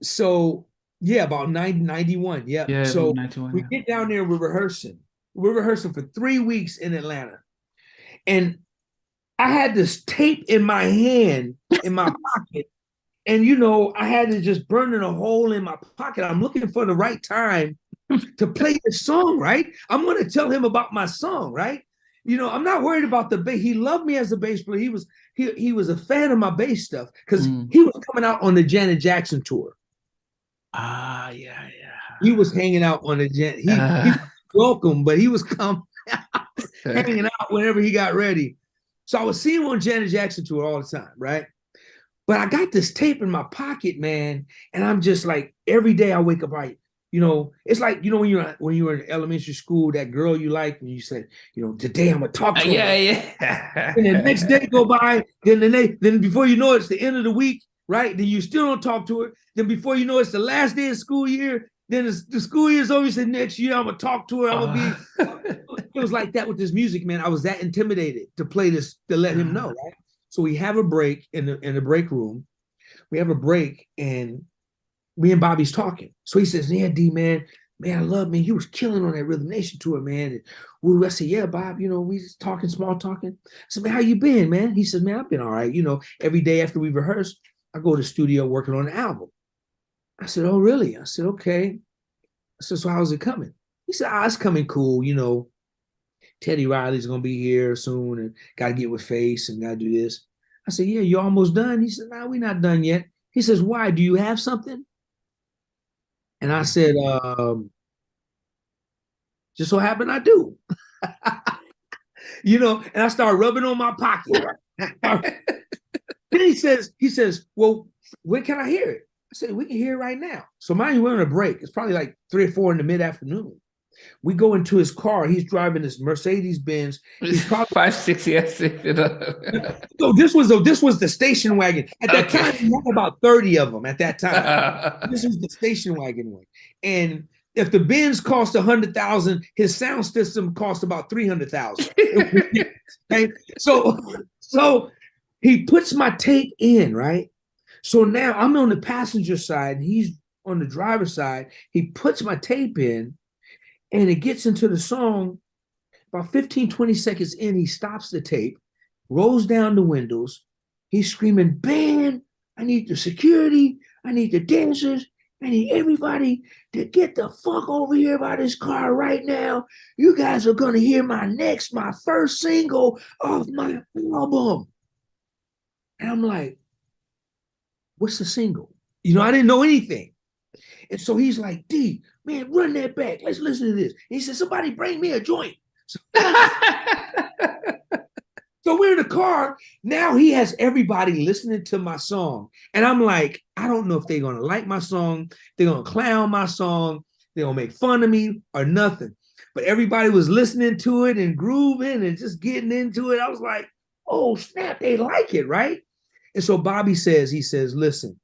So yeah, about 91. Yeah. Yeah, So 91. we Yeah. get down there, we're rehearsing. We're rehearsing for 3 weeks in Atlanta. And I had this tape in my hand, in my pocket. And I had it just burning a hole in my pocket. I'm looking for the right time to play the song, right? I'm going to tell him about my song, right? I'm not worried about the bass. He loved me as a bass player. He was a fan of my bass stuff because Mm. he was coming out on the Janet Jackson tour. Ah, yeah, He was hanging out on the Janet. He yeah. was welcome, but he was hanging out whenever he got ready. So I was seeing him on Janet Jackson tour all the time, right? But I got this tape in my pocket, man, and I'm just like every day I wake up, right? It's like when you were in elementary school, that girl you like, and you said, today I'm gonna talk to Yeah, her. yeah. And the next day go by, then before you know it, it's the end of the week, right? Then you still don't talk to her. Then before you know it's the last day of school year. Then the school year's over. You said next year I'm gonna talk to her. I'm gonna Uh, be. It was like that with this music, man. I was that intimidated to play this to let him know, right? So we have a break in the break room. We have a break, and me and Bobby's talking. So he says, "Yeah, D man, I love man. You was killing on that Rhythm Nation tour, man." And I said, "Yeah, Bob. We just talking, small talking." I said, "Man, how you been, man?" He says, "Man, I've been all right. Every day after we rehearse, I go to the studio working on an album." I said, "Oh, really?" I said, "Okay." I said, "So how's it coming?" He said, "Ah, it's coming cool. Teddy Riley's gonna be here soon, and got to get with Face and got to do this." I said, "Yeah, you almost done?" He said, "Nah, we're not done yet." He says, "Why? Do you have something?" And I said, "Just so happen I do." And I started rubbing on my pocket. Then he says, "Well, when can I hear it?" I said, "We can hear it right now." So mind you, we're on a break. It's probably like 3 or 4 in the mid-afternoon. We go into his car. He's driving this Mercedes Benz. He's probably 5, 6 years. no. This was the station wagon. At that Okay. time, we had about 30 of them. At that time, this was the station wagon one. And if the Benz cost 100,000, his sound system cost about 300,000. Okay, so he puts my tape in, right. So now I'm on the passenger side, and he's on the driver's side. He puts my tape in, and it gets into the song. About 15, 20 seconds in, he stops the tape, rolls down the windows. He's screaming, "Band, I need the security. I need the dancers. I need everybody to get the fuck over here by this car right now. You guys are going to hear my first single of my album." And I'm like, "What's the single?" I didn't know anything. And so he's like, "D, man, run that back. Let's listen to this." And he said, "Somebody bring me a joint." So So we're in the car. Now he has everybody listening to my song. And I'm like, I don't know if they're going to like my song. They're going to clown my song. They're going to make fun of me or nothing. But everybody was listening to it and grooving and just getting into it. I was like, oh, snap, they like it, right? And so Bobby says, he says, "Listen,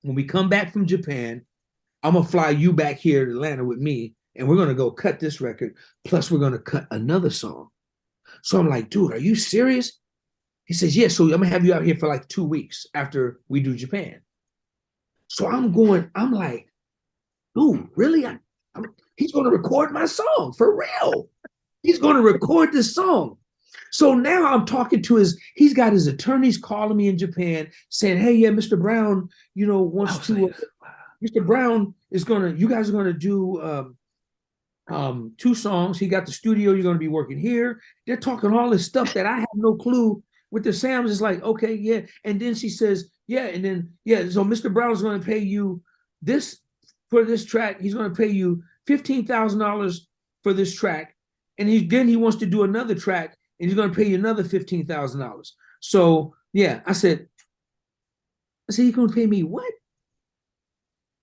when we come back from Japan, I'm going to fly you back here to Atlanta with me. And we're going to go cut this record. Plus, we're going to cut another song." So I'm like, "Dude, are you serious?" He says, "Yeah, so I'm gonna have you out here for like 2 weeks after we do Japan." So I'm like, "Dude, really?" He's gonna record my song for real. He's gonna record this song. So now I'm talking to he's got his attorneys calling me in Japan saying, "Hey, yeah, Mr. Brown, wants Wow, to, serious. Wow. Mr. Brown you guys are gonna do 2 songs. He got the studio. You're going to be working here. They're talking all this stuff that I have no clue. With the Sam's, is like, okay, yeah. And then she says, yeah, and then yeah. So Mr. Brown is going to pay you this for this track. He's going to pay you $15,000 for this track, and then he wants to do another track, and he's going to pay you another $15,000. So yeah, I said, "He's going to pay me what?"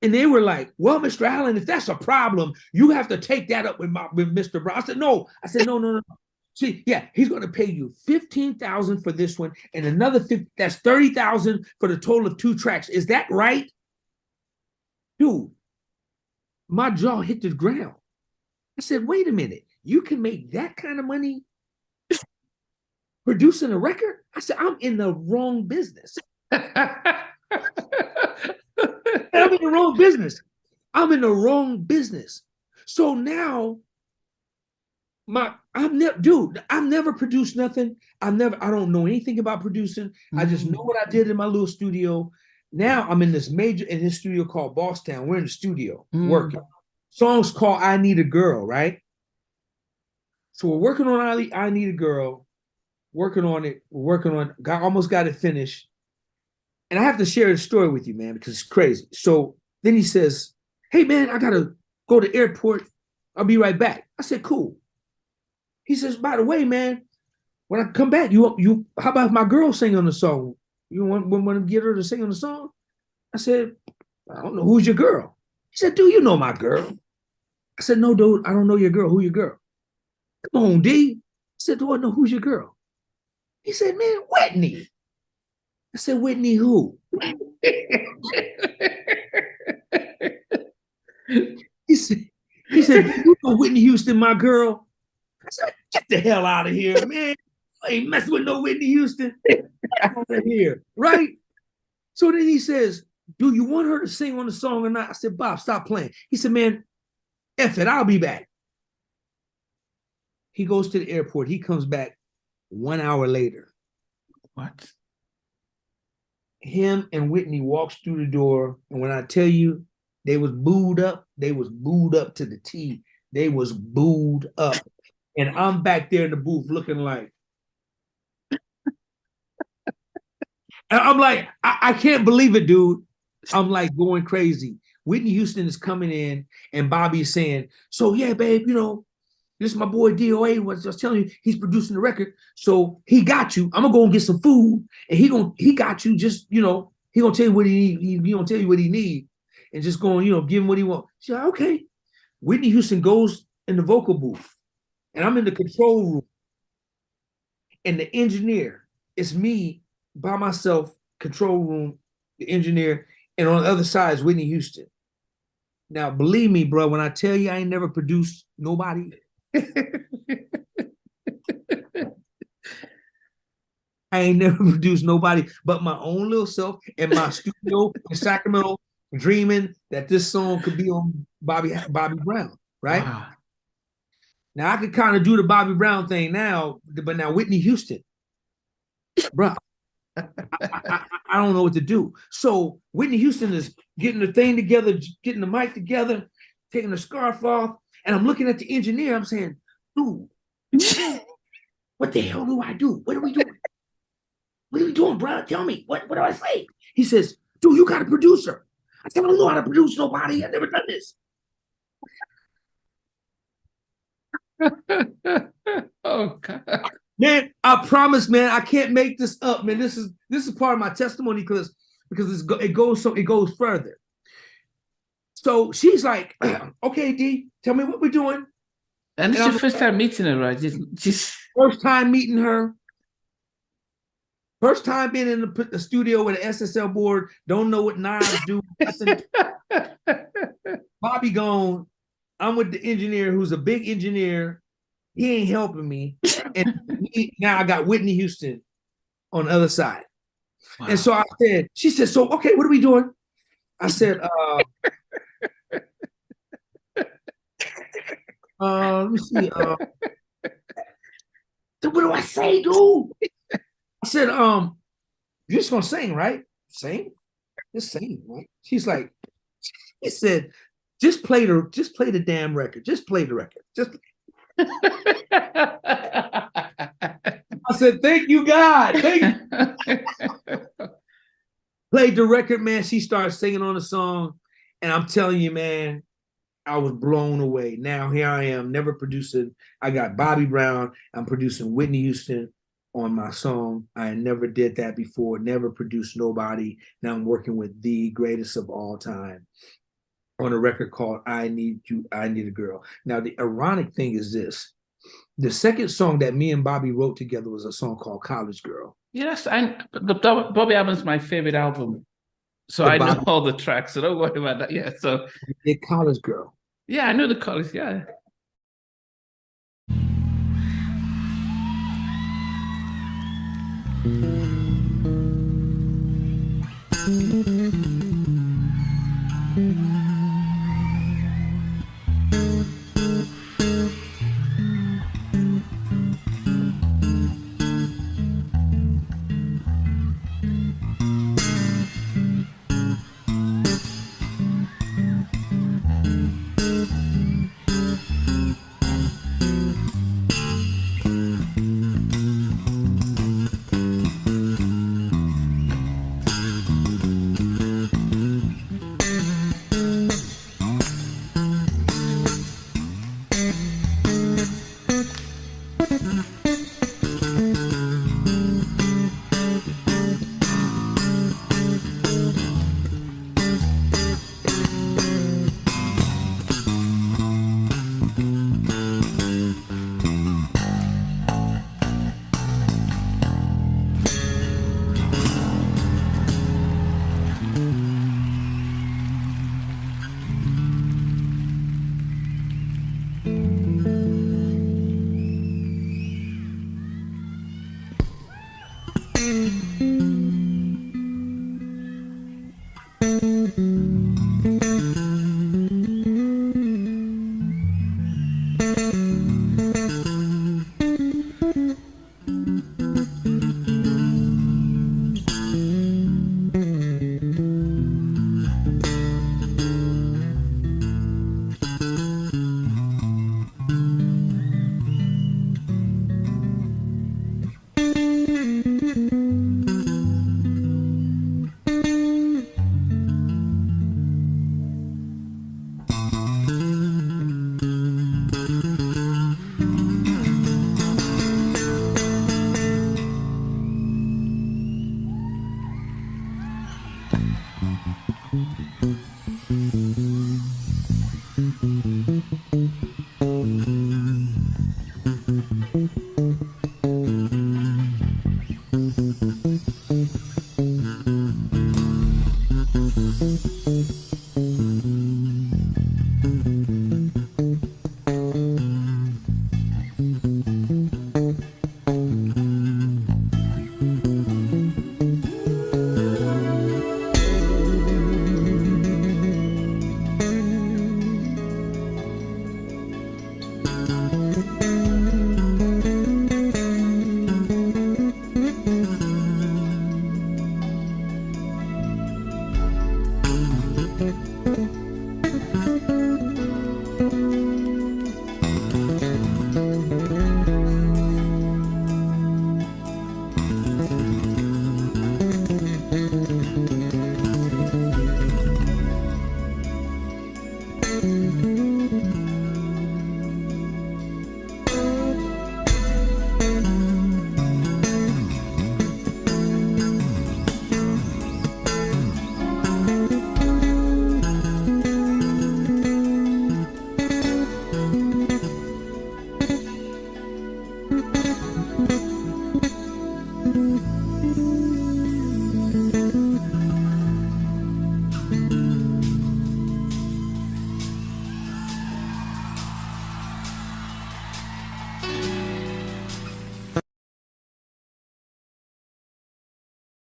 And they were like, "Well, Mr. Allen, if that's a problem, you have to take that up with Mr. Brown." I said, "No." I said, "No, no, no. See, yeah, he's going to pay you 15,000 for this one and another 50. That's 30,000 for the total of 2 tracks. Is that right?" Dude, my jaw hit the ground. I said, "Wait a minute. You can make that kind of money producing a record?" I said, "I'm in the wrong business." I'm in the wrong business. I'm in the wrong business. So now I've never produced nothing. I don't know anything about producing. I just know what I did in my little studio. Now I'm in this studio called Bosstown. We're in the studio working. Songs called I Need a Girl, right? So we're working on I Need a Girl, working on it, almost got it finished. And I have to share the story with you, man, because it's crazy. So then he says, hey, man, I got to go to the airport. I'll be right back. I said, cool. He says, by the way, man, when I come back, how about if my girl sing on the song? You want to get her to sing on the song? I said, I don't know. Who's your girl? He said, dude, you know my girl. I said, no, dude, I don't know your girl. Who your girl? Come on, D. I said, do I know who's your girl? He said, man, Whitney. I said, Whitney who? He said, you know Whitney Houston, my girl? I said, get the hell out of here, man. I ain't messing with no Whitney Houston. Out of here, right? So then he says, do you want her to sing on the song or not? I said, Bob, stop playing. He said, man, F it, I'll be back. He goes to the airport. He comes back 1 hour later. What? Him and Whitney walks through the door, and when I tell you they was booed up to the T. They was booed up. And I'm back there in the booth looking like, I'm like, I can't believe it, dude. I'm like going crazy. Whitney Houston is coming in, and Bobby is saying, so yeah, babe, you know, this is my boy DOA. Was just telling you, he's producing the record. So he got you. I'm gonna go and get some food, and he got you. Just, you know, he gonna tell you what he need. He gonna tell you what he need, and just going, you know, give him what he want. She's like, okay. Whitney Houston goes in the vocal booth, and I'm in the control room, and the engineer, it's me by myself, control room, the engineer, and on the other side is Whitney Houston. Now, believe me, bro, when I tell you I ain't never produced nobody. I ain't never produced nobody but my own little self in my studio in Sacramento, dreaming that this song could be on Bobby Brown, right? Wow. Now I could kind of do the Bobby Brown thing now, but now Whitney Houston, bro, I don't know what to do. So Whitney Houston is getting the thing together, getting the mic together, taking the scarf off, and I'm looking at the engineer. I'm saying, dude, what the hell do I do? What are we doing? What are we doing, bro? Tell me. What do I say? He says, dude, you got a producer. I said, I don't know how to produce nobody. I've never done this. Oh God. Man, I promise, man, I can't make this up, man. This is part of my testimony because it goes further. So she's like, okay, D, tell me what we're doing. And this is your first time meeting her, right? Just first time meeting her. First time being in the studio with an SSL board. Don't know what knobs do. Bobby gone. I'm with the engineer who's a big engineer. He ain't helping me. And now I got Whitney Houston on the other side. Wow. And so she said, so, okay, what are we doing? I said, let me see. So what do I say, dude? I said, you're just gonna sing, right? Sing? Just sing, right? She's like, he said, just play the damn record. Just play the record. I said, thank you, God. Thank you. Played the record, man. She started singing on the song. And I'm telling you, man, I was blown away. Now here I am, never producing. I got Bobby Brown. I'm producing Whitney Houston on my song. I never did that before, never produced nobody. Now I'm working with the greatest of all time on a record called I Need You, I Need a Girl. Now, the ironic thing is this. The second song that me and Bobby wrote together was a song called College Girl. Yes, the Bobby album's my favorite album. So I know all the tracks, so don't worry about that. Yeah, so the College Girl. Yeah, I know the college, yeah. Mm-hmm.